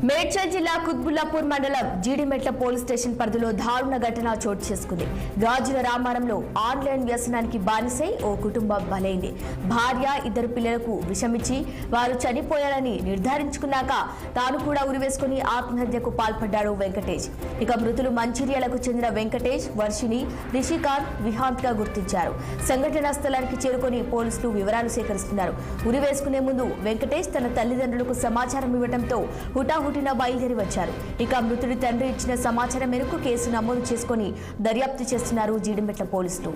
మేడ్చల్ జిల్లా కుత్బుల్లాపూర్ మండలం Jeedimetla police station పరిధిలో దారుణ ఘటన చోటు చేసుకుంది. గాజుల రామారంలో ఆన్లైన్ వ్యసనానికి బానిసై ఓ కుటుంబం బలైంది. భార్య, ఇద్దరు పిల్లలకు విషమిచ్చి వారు చనిపోయారని నిర్ధారించుకున్నాక తాను కూడా ఉరివేసుకుని ఆత్మహత్యకు పాల్పడ్డాడు వెంకటేష్. ఇక మృతులు మంచిర్యాలకు చెందిన వెంకటేష్, వర్షిని, రిషికాంత్, విహాంత్ గా గుర్తించారు. సంఘటనా స్థలానికి చేరుకుని పోలీసులు వివరాలు సేకరిస్తున్నారు. ఉరివేసుకునే ముందు వెంకటేష్ తన తల్లిదండ్రులకు సమాచారం ఇవ్వడంతో హుటాహుటిన బయలుదేరి వచ్చారు. ఇక మృతుడి తండ్రి ఇచ్చిన సమాచారం మేరకు కేసు నమోదు చేసుకుని దర్యాప్తు చేస్తున్నారు జీడిమెట్ల పోలీసులు.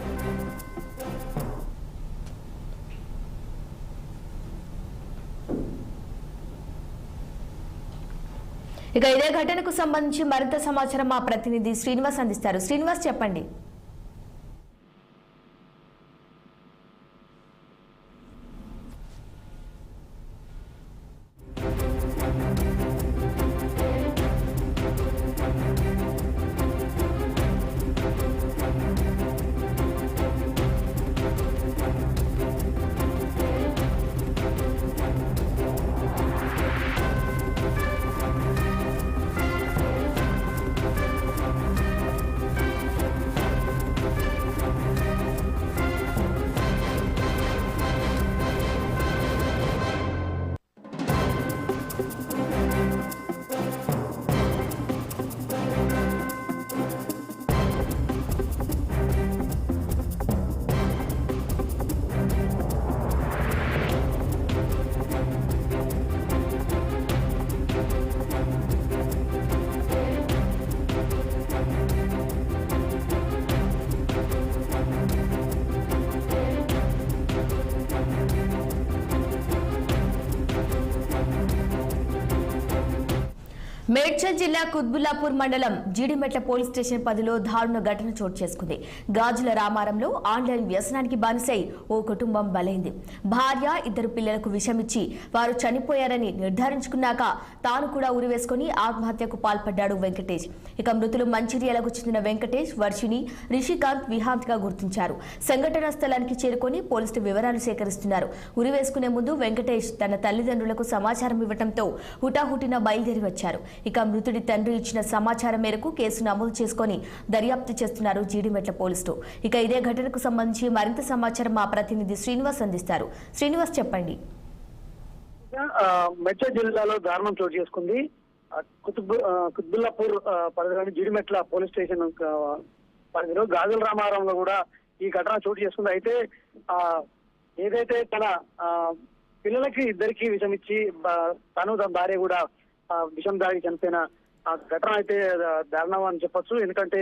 ఇక ఇదే ఘటనకు సంబంధించి మరింత సమాచారం మా ప్రతినిధి శ్రీనివాస్ అందిస్తారు. శ్రీనివాస్, చెప్పండి. మేడ్చల్ జిల్లా కుత్బుల్లాపూర్ మండలం జీడిమెట్ల పోలీస్ స్టేషన్ పరిధిలో దారుణ ఘటన చోటు చేసుకుంది. గాజుల రామారంలో ఆన్లైన్ వ్యసనానికి బానిసై ఓ కుటుంబం బలైంది. భార్య, ఇద్దరు పిల్లలకు విషమిచ్చి వారు చనిపోయారని నిర్ధారించుకున్నాక తాను కూడా ఉరివేసుకుని ఆత్మహత్యకు పాల్పడ్డాడు వెంకటేష్. ఇక మృతులు మంచిర్యాలకు చెందిన వెంకటేష్, వర్షిని, రిషికాంత్, విహాంత్ గా గుర్తించారు. సంఘటనా స్థలానికి చేరుకుని పోలీసులు వివరాలు సేకరిస్తున్నారు. ఉరివేసుకునే ముందు వెంకటేష్ తన తల్లిదండ్రులకు సమాచారం ఇవ్వడంతో హుటాహుటిన బయలుదేరి వచ్చారు. ఇక మృతుడి తండ్రి ఇచ్చిన సమాచారం మేరకు కేసు నమోదు చేసుకుని దర్యాప్తు చేస్తున్నారు జీడిమెట్ల పోలీసులు. ఇక ఇదే ఘటనకు సంబంధించి మరింత సమాచారం మా ప్రతినిధి శ్రీనివాస్ అందిస్తారు. శ్రీనివాస్, చెప్పండి. మేడ్చల్ జిల్లాలో దారుణం చోటు చేసుకుంది. కుత్బుల్లాపూర్ పరిధిలోని జీడిమెట్ల పోలీస్ స్టేషన్ పరిధిలో గాజుల రామారంలో కూడా ఈ ఘటన చోటు చేసుకుంది. అయితే ఏదైతే తన పిల్లలకి ఇద్దరికి విషమిచ్చి తను తన భార్య కూడా విషం దాగి చనిపోయిన ఘటన అయితే దారుణం అని చెప్పొచ్చు. ఎందుకంటే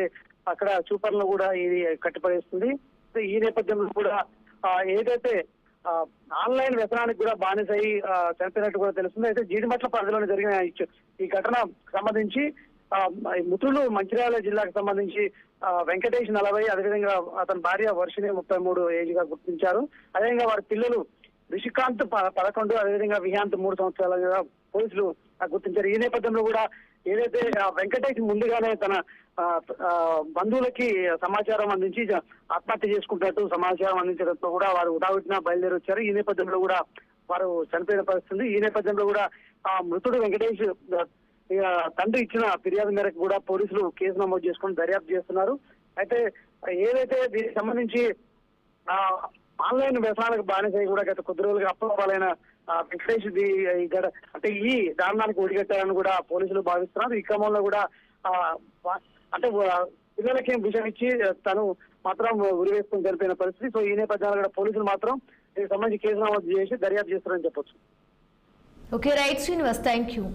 అక్కడ చూపర్లను కూడా ఇది కట్టిపడేస్తుంది. ఈ నేపథ్యంలో కూడా ఏదైతే ఆన్లైన్ వ్యసనానికి కూడా బానిసై చనిపోయినట్టు కూడా తెలుస్తుంది. అయితే జీడిమెట్ల పరిధిలోనే జరిగిన ఈ ఘటన సంబంధించి మృతులు మంచిర్యాల జిల్లాకు సంబంధించి వెంకటేష్ 40, అదేవిధంగా అతని భార్య వర్షిని 33 ఏజ్ గా గుర్తించారు. అదేవిధంగా వారి పిల్లలు రిషికాంత్ 11, అదేవిధంగా విహాంత్ 3 సంవత్సరాలుగా పోలీసులు గుర్తించారు. ఈ నేపథ్యంలో కూడా ఏదైతే వెంకటేష్ ముందుగానే తన బంధువులకి సమాచారం అందించి ఆత్మహత్య చేసుకుంటున్నట్టు సమాచారం అందించడంతో కూడా వారు ఉడావిటిన బయలుదేరి వచ్చారు. ఈ నేపథ్యంలో కూడా వారు చనిపోయిన పరిస్థితి. ఈ నేపథ్యంలో కూడా మృతుడు వెంకటేష్ తండ్రి ఇచ్చిన ఫిర్యాదు మేరకు కూడా పోలీసులు కేసు నమోదు చేసుకుని దర్యాప్తు చేస్తున్నారు. అయితే ఏదైతే దీనికి సంబంధించి ఆన్లైన్ వ్యసనాలకు బానిసై కూడా గత కొద్ది రోజులుగా అప్రూపాలైన వెంకటేష్ అంటే ఈ దారుణానికి ఒడిగట్టారని కూడా పోలీసులు భావిస్తున్నారు. ఈ క్రమంలో కూడా అంటే పిల్లలకి విషయం ఇచ్చి తను మాత్రం ఉరివేసుకుని చనిపోయిన పరిస్థితి. సో ఈ నేపథ్యంలో కూడా పోలీసులు మాత్రం దీనికి సంబంధించి కేసు నమోదు చేసి దర్యాప్తు చేస్తారని చెప్పొచ్చు. Okay, right Srinivas, thank you.